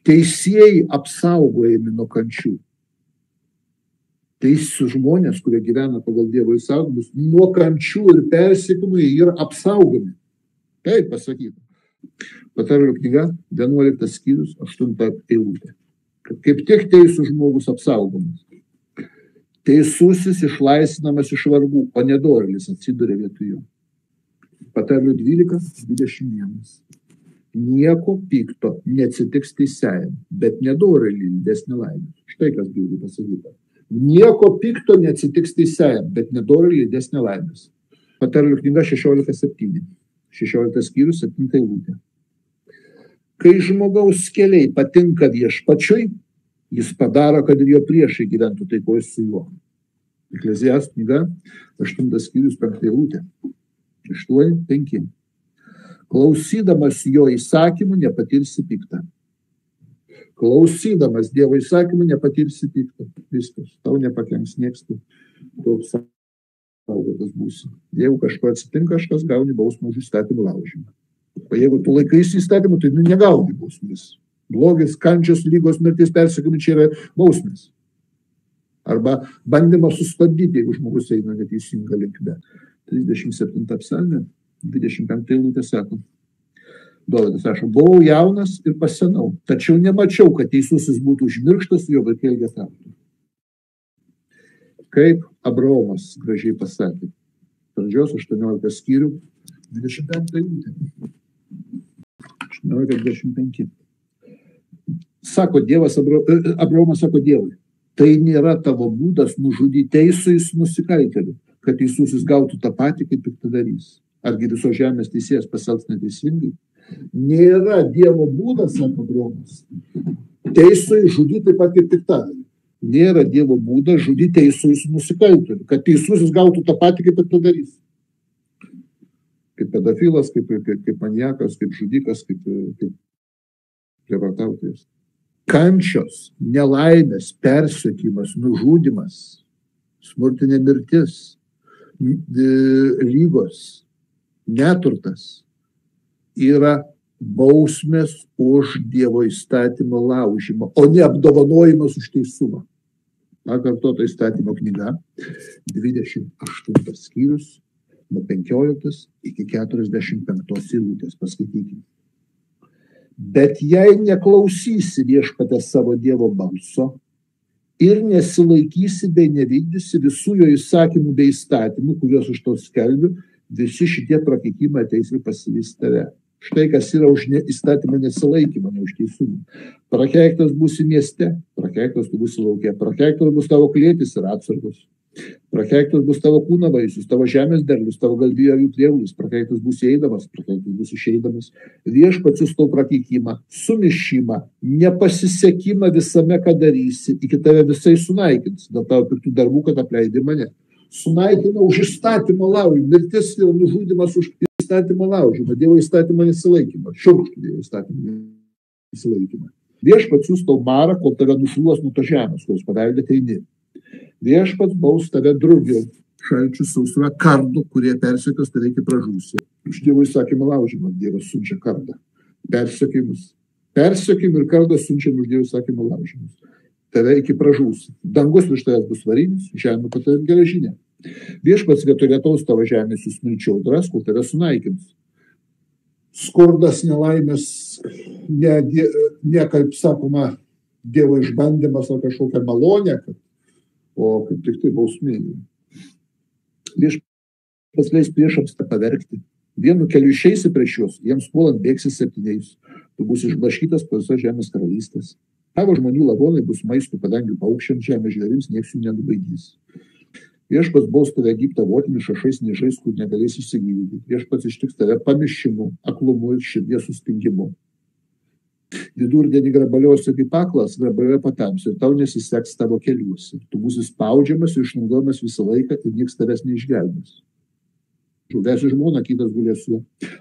Teisėjai apsaugojami nuo kančių. Teisūs žmonės, kurie gyvena pagal Dievo įsakymus, nuo kančių ir persekiojimų yra apsaugomi. Taip pasakyta. Patarlių knyga, 11 skyrius, 8 eilutė. Kaip tik teisūs žmogus apsaugomas. Teisusis išlaisvinamas iš vargų, o nedorėlis atsiduria vietoj jo. Patarlių 12, 21. Nieko pikto neatsitiks teisėjam, bet nedorėlį lydės nelaimė. Štai kas Biblijai pasakyta. Nieko pikto neatsitiks teisėjam, bet nedorėlį lydės nelaimės. Patarlių knyga 16:7. 16 skyrius, 7 eilutė. Kai žmogaus keliai patinka viešpačiui, jis padaro, kad ir jo priešai gyventų taikoje su juo. Ekleziastų knyga, 8 skyrius, 5 eilutė. 8:5. Klausydamas jo įsakymų nepatirsi piktą. Klausydamas Dievo įsakymų nepatirsi piktą. Viskas. Tau nepakenks nieks, tu saugotas būsi. Jeigu kažko atsitinka, kažkas gauni bausmę už įstatymų laužymą. O jeigu tu laikaisi įstatymų, tai negauni bausmės. Blogis, kančios, lygos, mirties, persekiojimai čia yra bausmės. Arba bandymas sustabdyti, jeigu žmogus eina neteisinga linkme. 37 psalmė, 25 eilutė sako. Dovydas rašo, buvau jaunas ir pasenau, tačiau nemačiau, kad teisusis būtų užmirštas, jo vaikai elgetautų. Kaip Abraomas gražiai pasakė. Pradžios 18 skyrių, 25 eilutė. 18-25. Sako Dievas, Abraomas sako Dievui, tai nėra tavo būdas nužudyti teisųjį su nusikaltėliu, kad teisusis gautų tą patį, kaip piktadarys. Argi visos žemės teisėjas pasielgs neteisingai? Nėra Dievo būdas, sako Abraomas, teisųjį žudyti taip pat kaip piktadarį. Nėra Dievo būdas žudyti teisųjį su nusikaltėliu, kad teisusis gautų tą patį, kaip piktadarys. Kaip pedofilas, kaip maniakas, kaip žudikas, kaip prievartautojas. Kančios, nelaimės, persekiojimas, nužudymas, smurtinė mirtis, lygos, neturtas yra bausmės už Dievo įstatymo laužymą, o ne apdovanojimas už teisumą. Pakartota įstatymo knyga, 28 skyrius, nuo 15 iki 45 eilutės, paskaitykime. Bet jei neklausysi viešpaties savo Dievo balso ir nesilaikysi bei nevykdysi visų jo įsakymų bei įstatymų, kuriuos už to skelbiu, visi šitie prakeikimai ateis ir pasivys tave. Štai kas yra už įstatymą nesilaikymą, ne už teisumą. Prakeiktas būsi mieste, prakeiktas tu būsi lauke, prakeiktas bus tavo klėtis ir atsargos. Prakeiktas bus tavo kūno vaisius, tavo žemės derlius, tavo galvijų avių prieaulis, prakeiktas bus eidamas, prakeiktas bus išeidamas. Viešpats jūs tau prakeikimą, sumišimą, nepasisekimą visame, ką darysi, iki tave visai sunaikins, dėl tavo piktų darbų, kad apleidai mane. Sunaikina už įstatymą laužymą, mirtis ir nužudymas už įstatymą laužymą, Dievo įstatymą nesilaikymą, šiurkštų Dievo įstatymą nesilaikymą. Viešpats jūs tau marą, kol tave nušluos nuo to žemės, kuris paveldėte eini. Viešpats baus tave drugiu, šalčių, sausra, kardu, kurie persekios tave iki pražūsi. Už Dievo įsakymą laužymą Dievas siunčia kardą. Persekiojimus. Persekiojimus ir kardas siunčia už Dievo įsakymą laužymus. Tave iki pražūsi. Dangus virš tavęs bus varinis, žemė po tavęs geležinė. Viešpats vietoj lietaus tavo žemės jūs smilčia audras, kol tave sunaikins. Skurdas, nelaimės, ne kaip sakoma, Dievo išbandymas ar kažkokia malonė, o kaip tik tai bausmė. Viešpats leis priešams tą pavergti. Vienu keliu išeisi prieš juos, jiems puolant bėgsi 7. Tu būsi išblaškytas po visos žemės karalystės. Tavo žmonių lavonai bus maistų padangių paukščiams, žemės žvėrims, nieks jų nenubaidys. Viešpats baus tave Egiptą votiniais šašais niežais, kur negalės išsigydyti. Viešpats ištiks tave pamišimu, aklumu ir širdies sustingimu. Vidurdienį grabaliuosi kaip aklas, grabalioje patamsi ir tau nesiseks tavo keliuose. Tu būsi spaudžiamas ir išnaudojamas visą laiką ir nieks tavęs neišgelbės. Žuvėsi žmoną, kitas gulės su juo.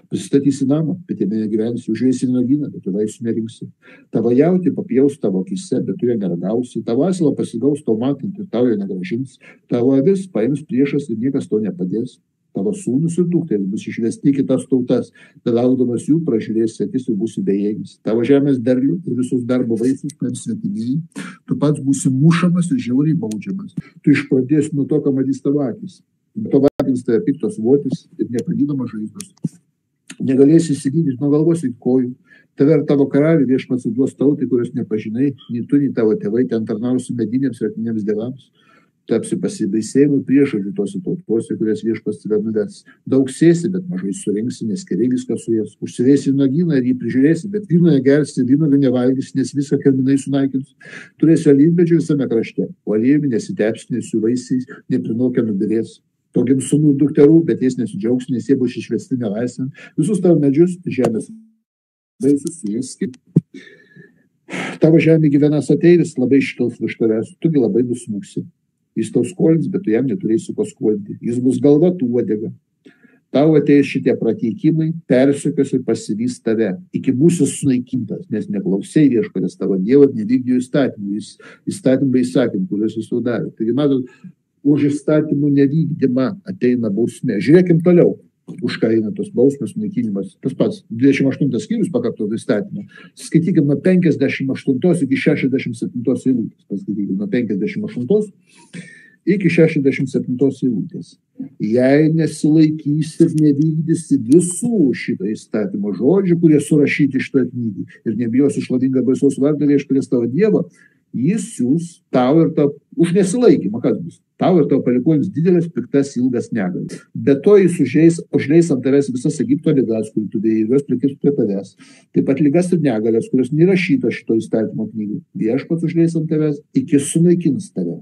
Pasistatysi namą, bet jame negyvensi, užveisi vynuogyną, bet tu vaisių nerinksi. Tavo jautį papjaus tavo akyse, bet tu jo neragausi. Tavo asilą pasigaus tau matant ir tau jo negrąžins. Tavo avis paims priešas ir niekas to nepadės. Tavo sūnus ir dukteris bus išvesti į kitas tautas, belaukdamas jų pražiūrės akis ir būsi bejėgis. Tavo žemės derlių ir visus darbo vaisius per svetimieji, tu pats būsi mušamas ir žiauriai baudžiamas. Tu išpradėsi nuo to, ką matys tavo akis. To vakins tave piktos votis ir nepagydomos žaizdos. Negalėsi įsigydyti nuo galvos iki kojų. Tave ir tavo karalių viešpats duos tautai, kurios nepažinai, nei tu, nei tavo tėvai, ten tarnausi medinėms ir akmenėms dievams. Tapsi pasibaisėjimų priešodžių tose tautose, kurias viešpats tave nuves. Daug sėsi, bet mažai surinksi, nes keliai viską su jas. Užsivėsi nuogyną ir jį prižiūrėsi, bet vyno negersi, vyno nevalgysi, nes visą kaminai sunaikins. Turėsi alyvmedžių visame krašte, o alyvį nesitepsi, nes jų vaisiais neprinokę nubirės. To gims sūnų ir dukterų, bet jais nesidžiaugs, nes jie bus išvesti nelaisvėn. Visus tavo medžius, žemės vaisius suėski. Tavo žemė gyvenas ateivis labai iškils virš tavęs, tugi labai nusmuksi. Jis tau skolins, bet tu jam neturėsi ko skolinti. Jis bus galva, tu uodega. Tau ateis šitie prakeikimai, persekios ir pasivys tave, iki būsi sunaikintas, nes neklausei viešpaties tavo Dievo, nevykdė įstatymų, jis įstatymą įsakymų, kuriuos jis sudarė. Taigi, matot, už įstatymų nevykdymą ateina bausmė. Žiūrėkim toliau, už ką eina tos bausmės naikinimas. Tas pats 28 skyrius pakartoto įstatymą. Skaitykim nuo 58 iki 67 eilutės. Paskaitykim nuo 58 iki 67 eilutės. Jei nesilaikysi ir nevykdysi visų šito įstatymo žodžių, kurie surašyti šitoje knygoje, ir nebijosi šlovingą baisaus vardą viešpaties tavo Dievo, jis siūs tau ir tau už nesilaikymą, kas bus? Tau ir tau palikuonis didelis, piktas, ilgas negalas. Be to jis užleis ant tavęs visas Egipto ligas, kurių tu dėjai, jos prikis prie tavęs. Taip pat ligas ir negalės, kurios nerašytos šito įstatymo knygų. Viešpats užleis ant tavęs, iki sunaikins tave.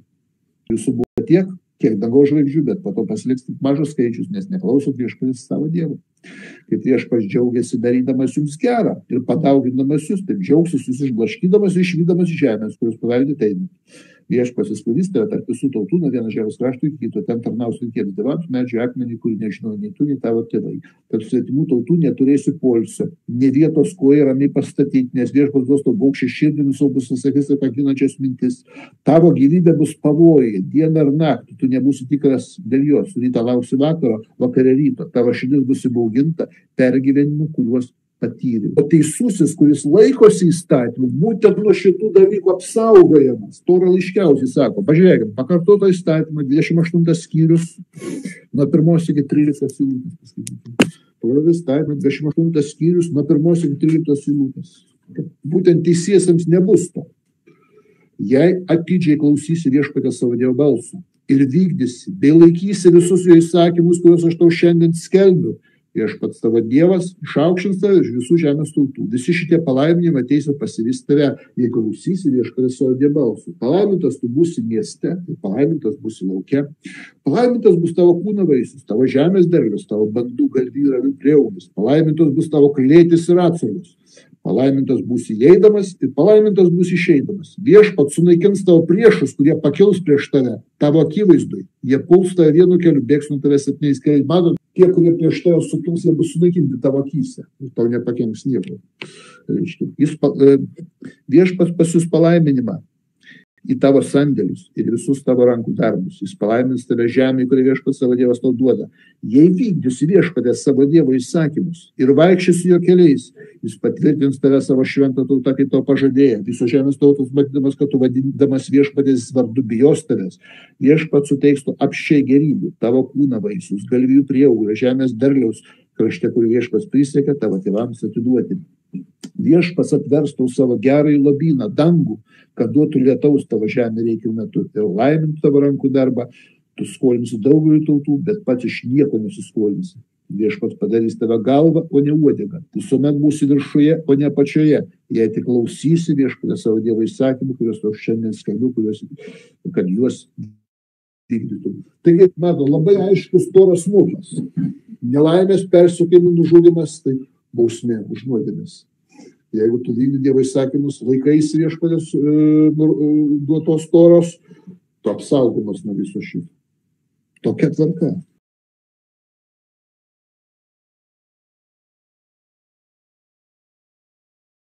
Jūsų buvo tiek, kiek dangaus žvaigždžių, bet po to pasiliks tik mažas skaičius, nes neklausot viešpaties savo Dievo. Kaip viešpats džiaugiasi darydamas jums gerą ir padaugindamas jūs, taip džiaugsis jūs išblaškydamas ir išvydamas žemės, kurios paveldite einant. Viešpats įspūdys tave tarp visų tautų, nuo vieno žemės krašto iki kito, ten tarnaus rinkiems dievams, medžių akmenį, kurį nežinau nei tu, nei tavo tėvai. Tad svetimų tautų neturėsi poilsio, ne vietos kojai ramiai pastatyti, nes viešpats duos tau baugščią širdį, nusiaubus akis ir kankinančias mintis. Tavo gyvybė bus pavojuje, dieną ir naktį, tu nebūsi tikras dėl jos, rytą lauksi vakaro, vakare ryto, tavo širdis bus įbauginta pergyvenimų, kuriuos patyrė. O teisusis, kuris laikosi įstatymų, būtent nuo šitų dalykų apsaugojamas. Tora laiškiausiai sako, pažiūrėkime, pakartoto įstatymą, 28 skyrius, nuo 1 iki 13 eilutės. Tora įstatymą, 28 skyrius, nuo 1 iki 13 eilutės. Būtent teisiesiems nebus to. Jei atidžiai klausysi viešpaties savo Dievo balsą ir vykdysi, bei laikysi visus jo įsakymus, kuriuos aš tau šiandien skelbiu, viešpats tavo Dievas išaukštins tave iš visų žemės tautų. Visi šitie palaiminimai ateis ir pasivys tave, jei klausysi viešpaties savo Dievo balsą. Palaimintas tu būsi mieste, palaimintas būsi lauke. Palaimintas bus tavo kūno vaisius, tavo žemės derlius, tavo bandų galvijų ir avių prieaugis. Palaimintas bus tavo klėtis ir atsargos. Palaimintas būsi įeidamas ir palaimintas būsi išeidamas. Viešpats sunaikins tavo priešus, kurie pakils prieš tave, tavo akivaizdui. Jie puls tave vienu keliu, bėgs nuo tavęs 7 keliais. Matot, tie, kurie prieš tave sukils, jie bus sunaikinti tavo akyse. Ir tau nepakenks nieko. Viešpats pasiųs palaiminimą į tavo sandėlius ir visus tavo rankų darbus. Jis palaimins tave žemėje, kurią viešpats savo Dievas tau duoda. Jei vykdysi viešpatės savo Dievo įsakymus ir vaikščiasi jo keliais, jis patvirtins tave savo šventą tautą, kaip tau pažadėjo. Visos žemės tautos, matydamas, kad tu vadindamas viešpatės vardu bijos tavęs. Viešpats suteiks tu apsčiai gerybių, tavo kūną vaisius, galvijų prieaugio, žemės derliaus krašte, kur viešpats prisiekė tavo tėvams atiduoti. Viešpats atverstų savo gerąjį lobyną, dangų, kad duotų lietaus tavo žemė reikiu metu ir laimintų tavo rankų darbą. Tu skolinsi daugeliu tautų, bet pats iš nieko nesiskolinsi. Viešpats padarys tave galvą, o ne uodegą. Visuomet būsi viršuje, o ne apačioje. Jei tik klausysi viešpatės savo Dievo įsakymų, kuriuos tau šiandien skelbiu, kad juos vykdytų. Taigi, matau, labai aiškus Toros mokymas. Nelaimės, persekiojimų, nužudymas, tai bausmė už nuodėmes. Jeigu tu vykdy Dievo įsakymus, laikaisi viešpatės duotos Toros, tu apsaugomas nuo viso šito. Tokia tvarka.